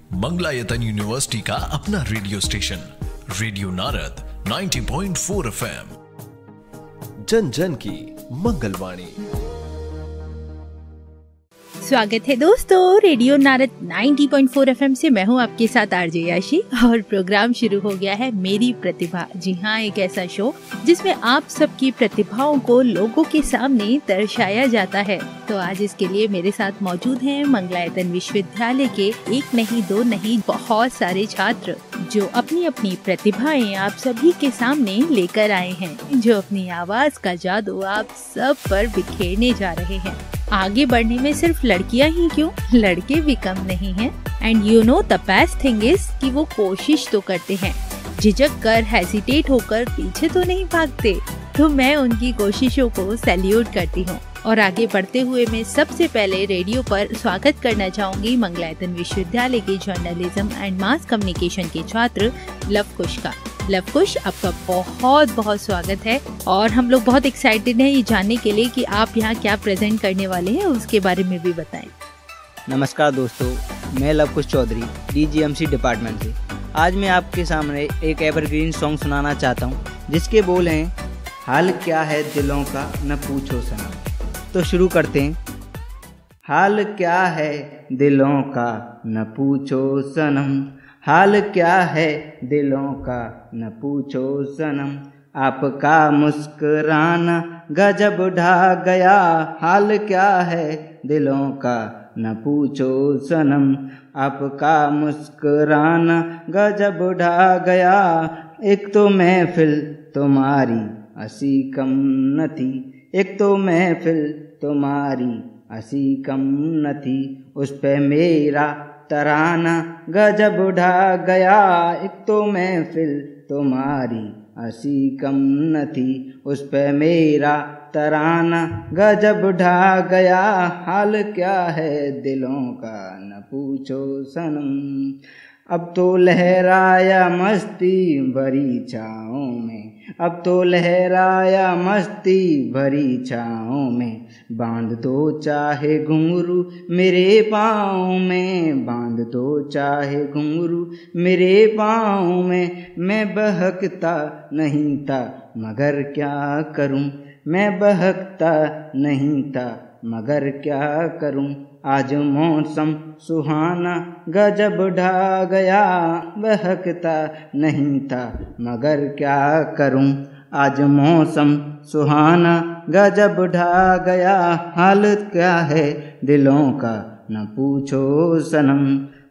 Mangalayatan university का अपना radio station radio Narad 90.4 FM, जन जन की मंगलवाणी। स्वागत है दोस्तों रेडियो नारद 90.4 FM से। मैं हूं आपके साथ आरजे याशी और प्रोग्राम शुरू हो गया है मेरी प्रतिभा। जी हाँ, एक ऐसा शो जिसमें आप सबकी प्रतिभाओं को लोगों के सामने दर्शाया जाता है। तो आज इसके लिए मेरे साथ मौजूद हैं मंगलायतन विश्वविद्यालय के एक नहीं दो नहीं बहुत सारे छात्र जो अपनी अपनी प्रतिभाएं आप सभी के सामने लेकर आए हैं, जो अपनी आवाज का जादू आप सब पर बिखेरने जा रहे हैं। आगे बढ़ने में सिर्फ लड़कियां ही क्यों, लड़के भी कम नहीं हैं। And you know the best thing is कि वो कोशिश तो करते हैं, झिझक कर हेसिटेट होकर पीछे तो नहीं भागते। तो मैं उनकी कोशिशों को सैल्यूट करती हूँ। और आगे बढ़ते हुए मैं सबसे पहले रेडियो पर स्वागत करना चाहूंगी मंगलायतन विश्वविद्यालय के जर्नलिज्म एंड मास कम्युनिकेशन के छात्र लवकुश का। लवकुश, आपका बहुत बहुत स्वागत है और हम लोग बहुत एक्साइटेड हैं ये जानने के लिए कि आप यहाँ क्या प्रेजेंट करने वाले हैं, उसके बारे में भी बताएं। नमस्कार दोस्तों, मैं लवकुश चौधरी DGMC डिपार्टमेंट से। आज मैं आपके सामने एक एवरग्रीन सॉन्ग सुनाना चाहता हूँ जिसके बोल हैं, हाल क्या है दिलों का न पूछो सनम। तो शुरू करते हैं। हाल क्या है दिलों का न पूछो सनम, हाल क्या है दिलों का न पूछो सनम, आपका मुस्कुराना गजब ढा गया। हाल क्या है दिलों का न पूछो सनम, आपका मुस्कुराना गजब ढा गया। एक तो महफिल तुम्हारी हंसी कम न थी, एक तो महफिल तुम्हारी हंसी कम न थी, उस पे मेरा तराना गजब ढा गया। एक तो महफिल तुम्हारी हंसी कम न थी, उस पे मेरा तराना गजब ढा गया। हाल क्या है दिलों का न पूछो सनम, अब तो लहराया मस्ती भरी छाँव में, अब तो लहराया मस्ती भरी छाँव में, बांध दो चाहे घुंघरू मेरे पाँव में, बांध दो चाहे घुंघरू मेरे पाँव में। मैं बहकता नहीं था मगर क्या करूं, मैं बहकता नहीं था मगर क्या करूं, आज मौसम सुहाना गजब ढा गया। बहकता नहीं था मगर क्या करूं, आज मौसम सुहाना गजब ढा गया। हाल क्या है दिलों का न पूछो सनम,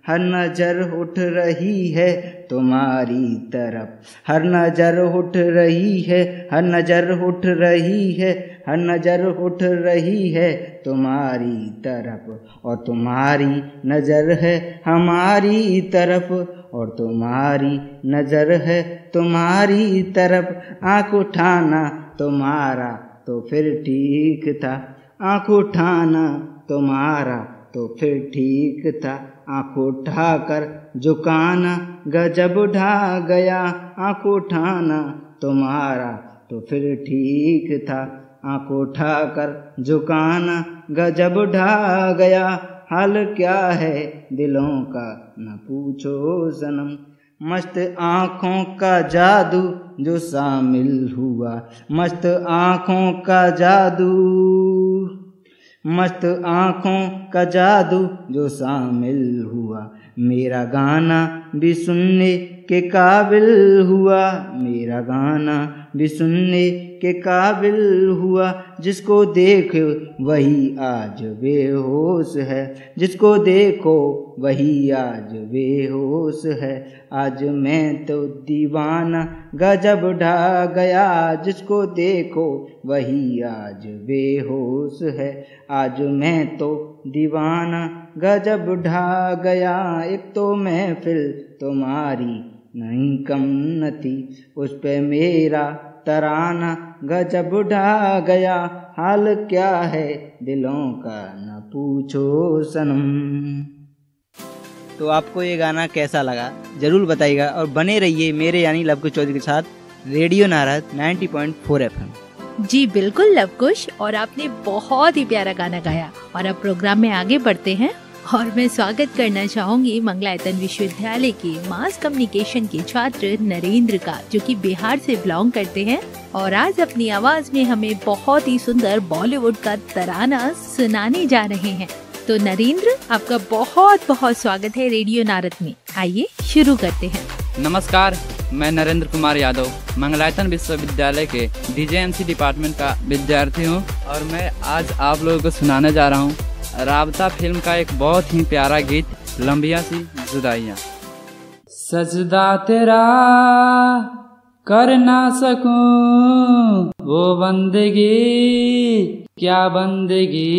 हर नजर उठ रही है तुम्हारी तरफ, हर नजर उठ रही है, हर नजर उठ रही है, हर नजर उठ रही है तुम्हारी तरफ, और तुम्हारी नजर है हमारी तरफ, और तुम्हारी नजर है तुम्हारी तरफ। आँख उठाना तुम्हारा तो फिर ठीक था, आँख उठाना तुम्हारा तो फिर ठीक था, आँख उठाकर झुकाना गजब ढा गया। आँख उठाना तुम्हारा तो फिर ठीक था, आँख उठाकर झुकाना गजब ढा गया। हाल क्या है दिलों का न पूछो सनम, मस्त आँखों का जादू जो शामिल हुआ, मस्त आँखों का जादू, मस्त आँखों का जादू जो शामिल हुआ, मेरा गाना भी सुनने के काबिल हुआ, मेरा गाना भी सुनने के काबिल हुआ। जिसको देखो वही आज बेहोश है, जिसको देखो वही आज बेहोश है, आज मैं तो दीवाना गजब ढा गया। जिसको देखो वही आज बेहोश है, आज मैं तो दीवाना गजब ढा गया। एक तो महफिल तुम्हारी नहीं कम न थी, उस पे मेरा तराना गजब ढा गया। हाल क्या है दिलों का न पूछो सनम। तो आपको ये गाना कैसा लगा जरूर बताइएगा और बने रहिए मेरे यानी लवकुश चौधरी के साथ रेडियो नारद 90.4 FM। जी बिल्कुल लवकुश, और आपने बहुत ही प्यारा गाना गाया। और अब प्रोग्राम में आगे बढ़ते हैं और मैं स्वागत करना चाहूंगी मंगलायतन विश्वविद्यालय के मास कम्युनिकेशन के छात्र नरेंद्र का, जो कि बिहार से बिलोंग करते हैं और आज अपनी आवाज में हमें बहुत ही सुंदर बॉलीवुड का तराना सुनाने जा रहे हैं। तो नरेंद्र, आपका बहुत बहुत स्वागत है रेडियो नारद में। आइए शुरू करते हैं। नमस्कार, मैं नरेंद्र कुमार यादव मंगलायतन विश्वविद्यालय के डीजेएमसी डिपार्टमेंट का विद्यार्थी हूँ और मैं आज आप लोगों को सुनाने जा रहा हूँ राबता फिल्म का एक बहुत ही प्यारा गीत, लंबिया सी जुदाइयाँ। सजदा तेरा कर ना सकूं वो बंदगी, क्या बंदगी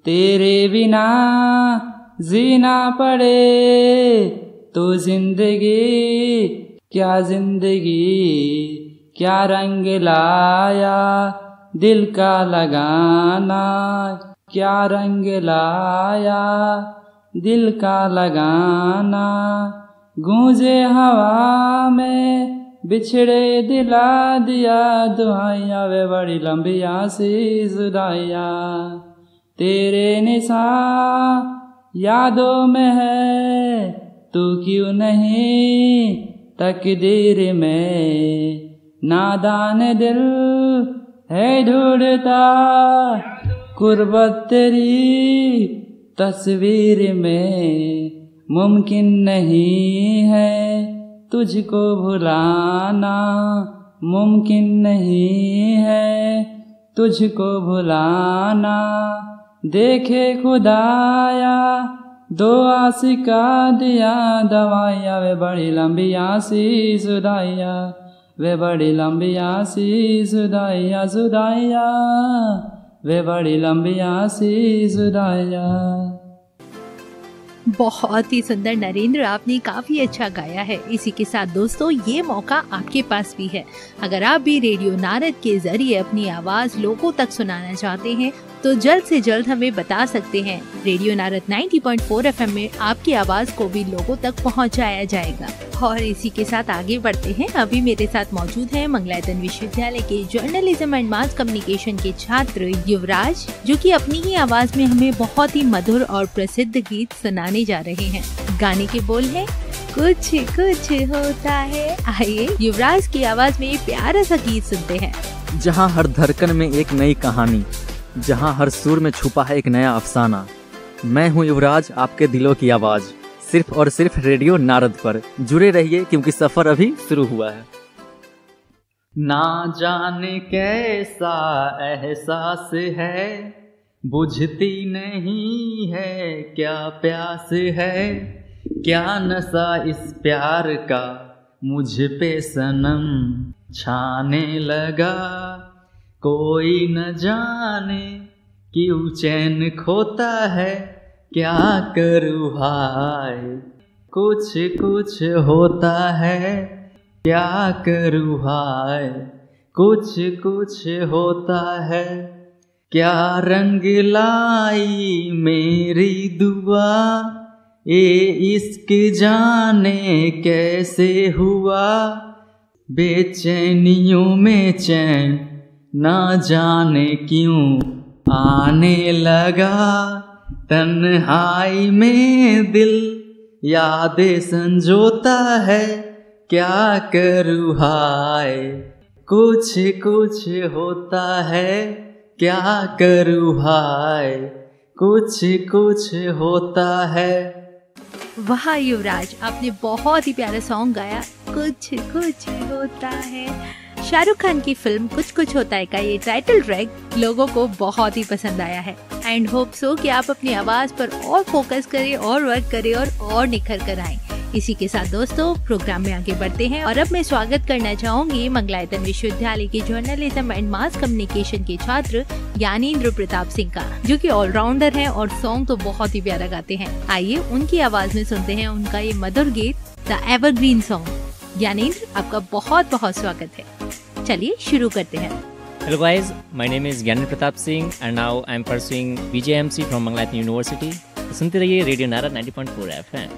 तेरे बिना जीना पड़े, तो जिंदगी क्या जिंदगी, क्या रंग लाया दिल का लगाना, क्या रंग लाया दिल का लगाना, गूंजे हवा में बिछड़े दिला दिया दुआइया, वे बड़ी लंबिया सी जुदाइयाँ, तेरे निशान यादों में है, तू क्यों नहीं तकदीर में, नादान दिल है ढूंढता कुर्बत तेरी तस्वीर में, मुमकिन नहीं है तुझको भुलाना, मुमकिन नहीं है तुझको भुलाना, देखे खुदाया दो आशिका दिया दवाइया, वे बड़ी लंबिया सी जुदाइया, वे बड़ी लंबिया सी जुदाइया, जुदाइया वे बड़ी लंबिया सी जुदाइया। बहुत ही सुंदर नरेंद्र, आपने काफी अच्छा गाया है। इसी के साथ दोस्तों, ये मौका आपके पास भी है। अगर आप भी रेडियो नारद के जरिए अपनी आवाज लोगों तक सुनाना चाहते हैं तो जल्द से जल्द हमें बता सकते हैं। रेडियो नारद 90.4 FM में आपकी आवाज को भी लोगों तक पहुंचाया जाएगा। और इसी के साथ आगे बढ़ते हैं। अभी मेरे साथ मौजूद है मंगलायतन विश्वविद्यालय के जर्नलिज्म एंड मास कम्युनिकेशन के छात्र युवराज, जो कि अपनी ही आवाज में हमें बहुत ही मधुर और प्रसिद्ध गीत सुनाने जा रहे हैं। गाने के बोल है कुछ कुछ होता है। आइए युवराज की आवाज में प्यारा सा गीत सुनते हैं। जहाँ हर धड़कन में एक नई कहानी, जहाँ हर सुर में छुपा है एक नया अफसाना, मैं हूँ युवराज, आपके दिलों की आवाज, सिर्फ और सिर्फ रेडियो नारद पर जुड़े रहिए, क्योंकि सफर अभी शुरू हुआ है। ना जाने कैसा एहसास है, बुझती नहीं है क्या प्यास है, क्या नशा इस प्यार का मुझ पे सनम छाने लगा, कोई न जाने क्यों चैन खोता है, क्या करूँ हाय कुछ कुछ होता है, क्या करूँ हाय कुछ कुछ होता है, क्या रंग लाई मेरी दुआ, ये इश्क जाने कैसे हुआ, बेचैनियों में चैन ना जाने क्यों आने लगा, तन्हाई में दिल यादें संजोता है, क्या करूँ हाय कुछ कुछ होता है, क्या करूँ हाय कुछ कुछ होता है। वाह युवराज, आपने बहुत ही प्यारा सॉन्ग गाया, कुछ कुछ होता है। शाहरुख खान की फिल्म कुछ कुछ होता है का ये टाइटल ट्रैक लोगों को बहुत ही पसंद आया है। एंड होप सो कि आप अपनी आवाज पर और फोकस करें और वर्क करें और निखर कर आएं। इसी के साथ दोस्तों, प्रोग्राम में आगे बढ़ते हैं और अब मैं स्वागत करना चाहूंगी मंगलायतन विश्वविद्यालय के जर्नलिज्म एंड मास कम्युनिकेशन के छात्र ज्ञानेंद्र प्रताप सिंह का, जो कि ऑलराउंडर हैं और सॉन्ग तो बहुत ही प्यारा गाते हैं। आइए उनकी आवाज में सुनते हैं उनका ये मधुर गीत, द एवरग्रीन सॉन्ग। ज्ञानेंद्र, आपका बहुत बहुत स्वागत है। चलिए शुरू करते हैं। Hello guys, my name is Gyanendra Pratap Singh and now I am pursuing BJMC from Mangalayatan University. सुनते रहिए रेडियो नारद 90.4 FM।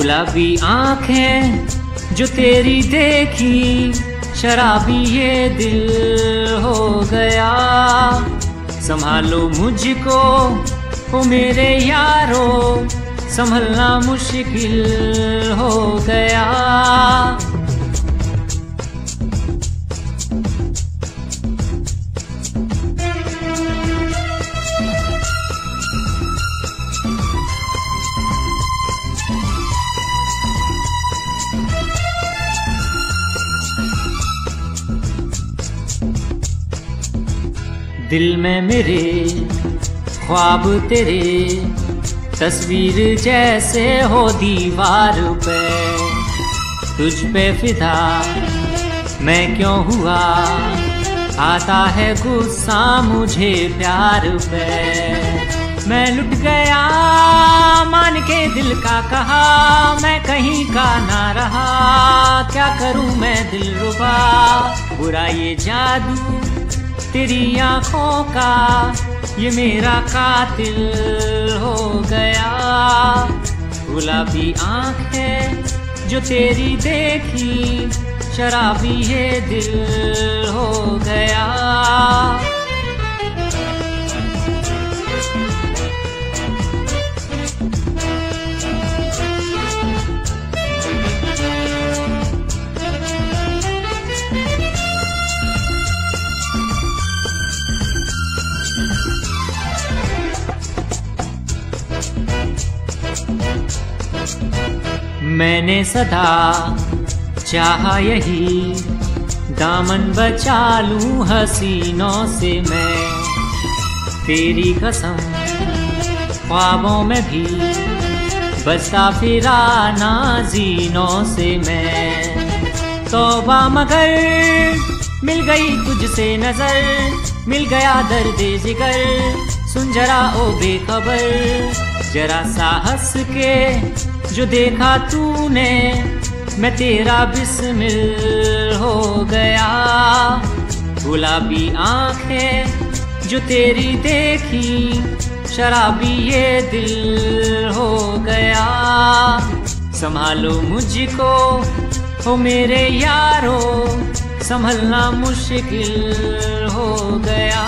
गुलाबी आंखें जो तेरी देखी, शराबी ये दिल हो गया। संभालो मुझको ओ मेरे यारो, संभलना मुश्किल हो गया। दिल में मेरे ख्वाब तेरे, तस्वीर जैसे हो दीवार पे। तुझ पे फिदा मैं क्यों हुआ, आता है गुस्सा मुझे प्यार पे। मैं लुट गया मान के दिल का कहा, मैं कहीं का ना रहा। क्या करूं मैं दिलरुबा, बुरा ये जादू तेरी आंखों का, ये मेरा कातिल हो गया। गुलाबी आंखें जो तेरी देखी, शराबी ये दिल हो गया। मैंने सदा चाहा यही, दामन बचा लूं हसीनों से मैं। तेरी कसम ख्वाबों में भी बसता फिरा नाज़ीनों से मैं। तौबा मगर मिल गई तुझसे नजर, मिल गया दर्द जिगर। सुन जरा ओ बेखबर, जरा सा हंस के जो देखा तूने, मैं तेरा बिस्मिल हो गया। गुलाबी आंखें जो तेरी देखी, शराबी ये दिल हो गया। संभालो मुझको हो मेरे यारो, संभलना मुश्किल हो गया।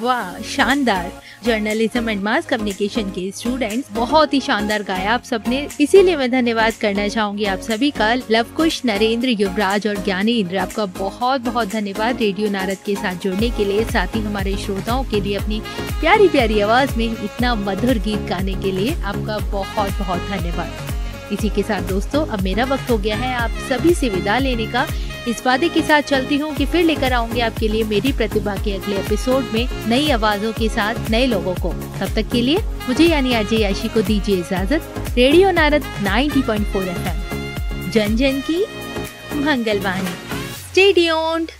वाह, शानदार। जर्नलिज्म एंड मास कम्युनिकेशन के स्टूडेंट्स, बहुत ही शानदार गाया आप सबने। इसीलिए मैं धन्यवाद करना चाहूंगी आप सभी का। लवकुश, नरेंद्र, युवराज और ज्ञानेंद्र, आपका बहुत बहुत धन्यवाद रेडियो नारद के साथ जुड़ने के लिए, साथ ही हमारे श्रोताओं के लिए अपनी प्यारी प्यारी आवाज में इतना मधुर गीत गाने के लिए आपका बहुत बहुत धन्यवाद। इसी के साथ दोस्तों, अब मेरा वक्त हो गया है आप सभी से विदा लेने का। इस वादे के साथ चलती हूँ कि फिर लेकर आऊंगी आपके लिए मेरी प्रतिभा के अगले एपिसोड में नई आवाजों के साथ नए लोगों को। तब तक के लिए मुझे यानी आरजे याशी को दीजिए इजाजत। रेडियो नारद 90.4 FM, जन जन की मंगलवाणी। Stay tuned.